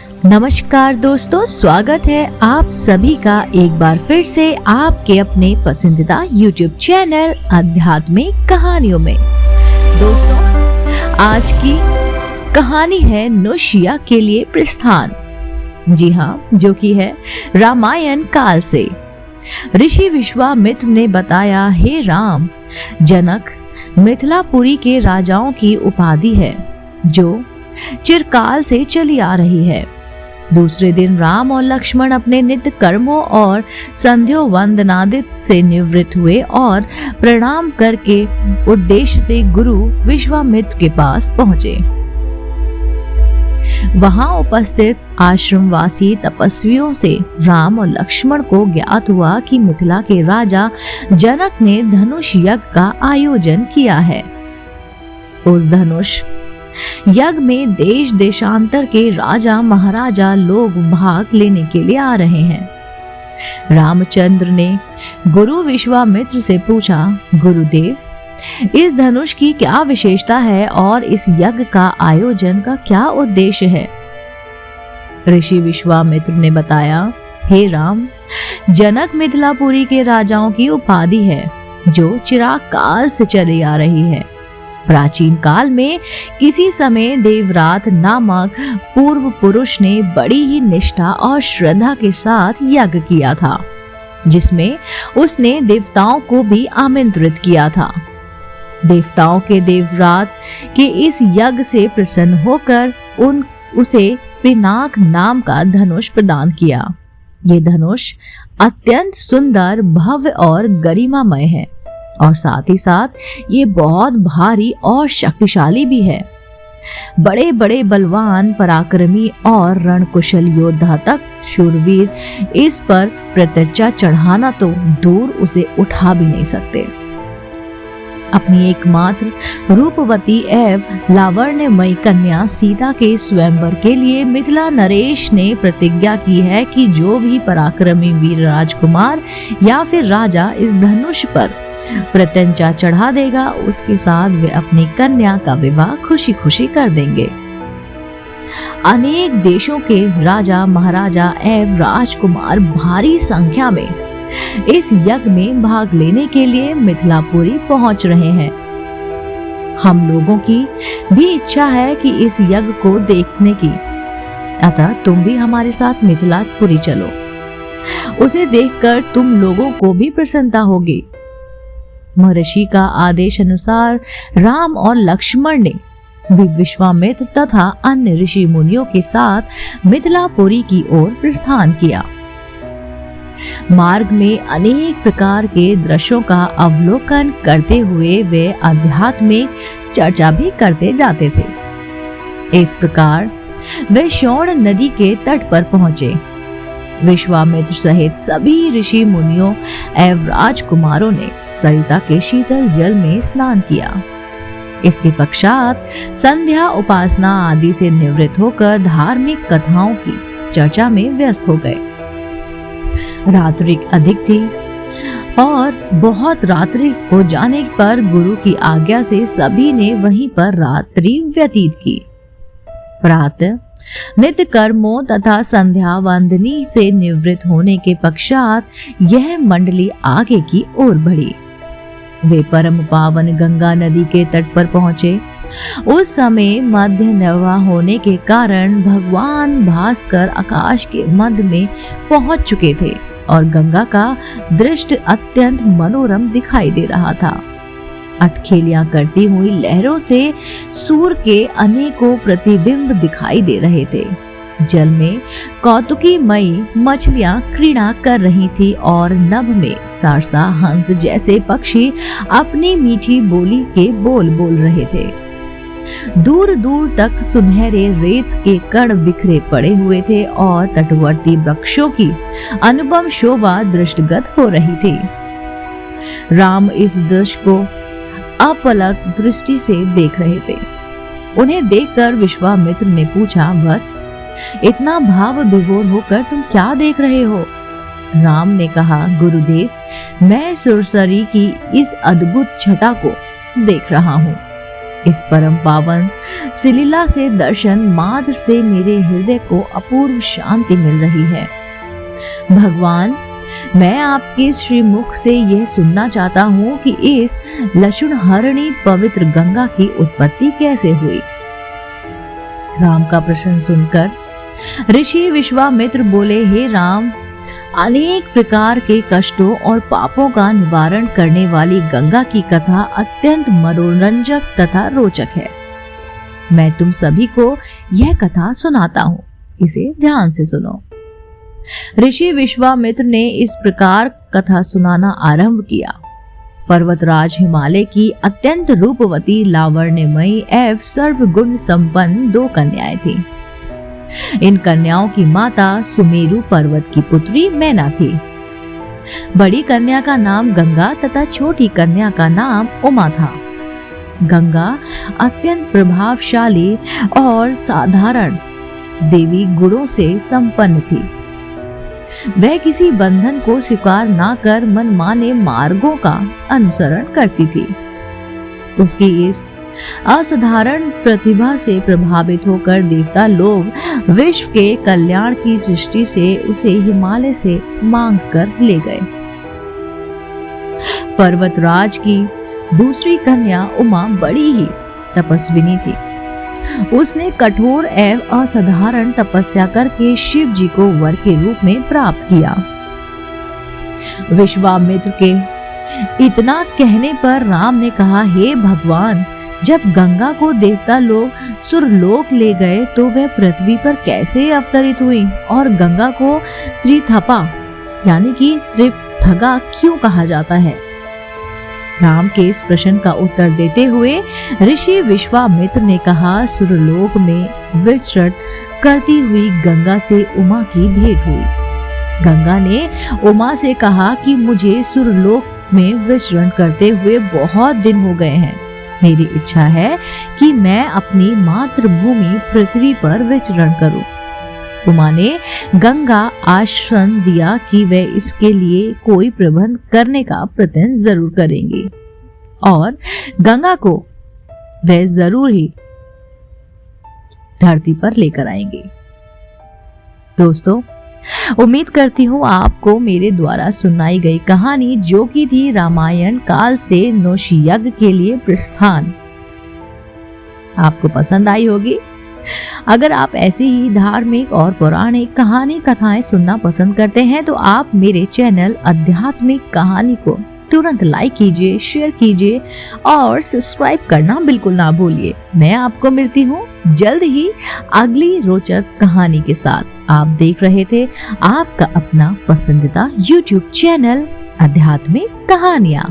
नमस्कार दोस्तों, स्वागत है आप सभी का एक बार फिर से आपके अपने पसंदीदा YouTube चैनल आध्यात्मिक कहानियों में। दोस्तों, आज की कहानी है नोशिया के लिए प्रस्थान। जी हाँ, जो कि है रामायण काल से। ऋषि विश्वामित्र ने बताया, हे राम, जनक मिथिलापुरी के राजाओं की उपाधि है जो चिरकाल से चली आ रही है। दूसरे दिन राम और लक्ष्मण अपने नित्य कर्मों और संध्या वंदनादित से निवृत्त हुए और प्रणाम करके उद्देश्य से गुरु विश्वामित्र के पास पहुंचे। वहां उपस्थित आश्रमवासी तपस्वियों से राम और लक्ष्मण को ज्ञात हुआ कि मिथिला के राजा जनक ने धनुष यज्ञ का आयोजन किया है। उस धनुष यज्ञ में देश देशांतर के राजा महाराजा लोग भाग लेने के लिए आ रहे हैं। रामचंद्र ने गुरु विश्वामित्र से पूछा, गुरुदेव, इस धनुष की क्या विशेषता है और इस यज्ञ का आयोजन का क्या उद्देश्य है? ऋषि विश्वामित्र ने बताया, हे राम, जनक मिथिलापुरी के राजाओं की उपाधि है जो चिराग काल से चली आ रही है। प्राचीन काल में किसी समय देवरात नामक पूर्व पुरुष ने बड़ी ही निष्ठा और श्रद्धा के साथ यज्ञ किया था, जिसमें उसने देवताओं को भी आमंत्रित किया था। देवताओं के देवरात के इस यज्ञ से प्रसन्न होकर उसे पिनाक नाम का धनुष प्रदान किया। ये धनुष अत्यंत सुंदर, भव्य और गरिमामय है और साथ ही साथ ये बहुत भारी और शक्तिशाली भी है। बड़े बड़े बलवान, पराक्रमी और रणकुशल योद्धा तक शूरवीर इस पर प्रत्यर्चा चढ़ाना तो दूर उसे उठा भी नहीं सकते। अपनी एकमात्र रूपवती एवं लावण्यमयी कन्या सीता के स्वयंवर के लिए मिथिला नरेश ने प्रतिज्ञा की है कि जो भी पराक्रमी वीर राजकुमार या फिर राजा इस धनुष पर प्रत्यंचा चढ़ा देगा, उसके साथ वे अपनी कन्या का विवाह खुशी खुशी कर देंगे। अनेक देशों के राजा महाराजा एवं राजकुमार भारी संख्या में इस यज्ञ में भाग लेने के लिए मिथिलापुरी पहुंच रहे हैं। हम लोगों की भी इच्छा है कि इस यज्ञ को देखने की, अतः तुम भी हमारे साथ मिथिलापुरी चलो। उसे देखकर तुम लोगों को भी प्रसन्नता होगी। महर्षि का आदेश अनुसार राम और लक्ष्मण ने भी विश्वामित्र तथा अन्य ऋषि मुनियों के साथ मिथिलापुरी की ओर प्रस्थान किया। मार्ग में अनेक प्रकार के दृश्यों का अवलोकन करते हुए वे आध्यात्मिक चर्चा भी करते जाते थे। इस प्रकार वे शोण नदी के तट पर पहुंचे। विश्वामित्र सहित सभी ऋषि मुनियों एवं राजकुमारों ने सरिता के शीतल जल में स्नान किया। इसके पश्चात संध्या, उपासना आदि से निवृत्त होकर धार्मिक कथाओं की चर्चा में व्यस्त हो गए। रात्रि अधिक थी और बहुत रात्रि हो जाने पर गुरु की आज्ञा से सभी ने वहीं पर रात्रि व्यतीत की। प्रातः नित्य कर्मों तथा संध्या वंदनी से निवृत्त होने के पश्चात यह मंडली आगे की ओर बढ़ी। वे परम पावन गंगा नदी के तट पर पहुंचे। उस समय मध्य नवा होने के कारण भगवान भास्कर आकाश के मध्य में पहुंच चुके थे और गंगा का दृश्य अत्यंत मनोरम दिखाई दे रहा था। अटखेलियां करती हुई लहरों से सूर्य के अनेकों प्रतिबिंब दिखाई दे रहे थे। जल में कौतुकीमयी मछलियां क्रीड़ा कर रही थी और नभ में सारसा, हंस जैसे पक्षी अपनी मीठी बोली के बोल बोल रहे थे। दूर दूर तक सुनहरे रेत के कण बिखरे पड़े हुए थे और तटवर्ती वृक्षों की अनुपम शोभा दृष्टिगत हो रही थी। राम इस दृश्य को अपलक दृष्टि से देख रहे थे। उन्हें देखकर विश्वामित्र ने पूछा, वत्स, इतना भाव विभोर होकर तुम क्या देख रहे हो? राम ने कहा, गुरुदेव, मैं सुरसरी की इस अद्भुत छटा को देख रहा हूँ। इस परम पावन सिलीला से दर्शन मात्र से मेरे हृदय को अपूर्व शांति मिल रही है। भगवान, मैं आपके श्रीमुख से यह सुनना चाहता हूँ कि इस लशुणहरणी पवित्र गंगा की उत्पत्ति कैसे हुई। राम का प्रश्न सुनकर ऋषि विश्वामित्र बोले, हे राम, अनेक प्रकार के कष्टों और पापों का निवारण करने वाली गंगा की कथा अत्यंत मनोरंजक तथा रोचक है। मैं तुम सभी को यह कथा सुनाता हूँ, इसे ध्यान से सुनो। ऋषि विश्वामित्र ने इस प्रकार कथा सुनाना आरंभ किया। पर्वतराज हिमालय की अत्यंत रूपवती, लावण्यमयी एवं सर्वगुण संपन्न 2 कन्याएं थीं। इन कन्याओं की माता सुमेरु पर्वत की पुत्री मैना थी। बड़ी कन्या का नाम गंगा तथा छोटी कन्या का नाम उमा था। गंगा अत्यंत प्रभावशाली और साधारण देवी गुणों से संपन्न थी। वह किसी बंधन को स्वीकार ना कर मनमाने मार्गों का अनुसरण करती थी। उसकी इस असाधारण प्रतिभा से प्रभावित होकर देवता लोग विश्व के कल्याण की दृष्टि से उसे हिमालय से मांग कर ले गए। पर्वतराज की दूसरी कन्या उमा बड़ी ही तपस्विनी थी। उसने कठोर एवं असाधारण तपस्या करके शिव जी को वर के रूप में प्राप्त किया। विश्वामित्र के इतना कहने पर राम ने कहा, हे भगवान, जब गंगा को देवता लोग सुरलोक ले गए तो वह पृथ्वी पर कैसे अवतरित हुई और गंगा को त्रिथपा यानी कि त्रिपथगा क्यों कहा जाता है। राम के इस प्रश्न का उत्तर देते हुए ऋषि विश्वामित्र ने कहा, सुरलोक में विचरण करती हुई गंगा से उमा की भेंट हुई। गंगा ने उमा से कहा कि मुझे सुरलोक में विचरण करते हुए बहुत दिन हो गए हैं। मेरी इच्छा है कि मैं अपनी मातृभूमि पृथ्वी पर विचरण करूं। उमा ने गंगा आश्वासन दिया कि वे इसके लिए कोई प्रबंध करने का प्रयत्न जरूर करेंगे और गंगा को वे जरूर ही धरती पर लेकर आएंगे। दोस्तों, उम्मीद करती हूँ आपको मेरे द्वारा सुनाई गई कहानी, जो की थी रामायण काल से नौशियज्ञ के लिए प्रस्थान, आपको पसंद आई होगी। अगर आप ऐसी ही धार्मिक और पौराणिक कहानी कथाएं सुनना पसंद करते हैं तो आप मेरे चैनल आध्यात्मिक कहानी को तुरंत लाइक कीजिए, शेयर कीजिए और सब्सक्राइब करना बिल्कुल ना भूलिए। मैं आपको मिलती हूँ जल्द ही अगली रोचक कहानी के साथ। आप देख रहे थे आपका अपना पसंदीदा YouTube चैनल आध्यात्मिक कहानियां।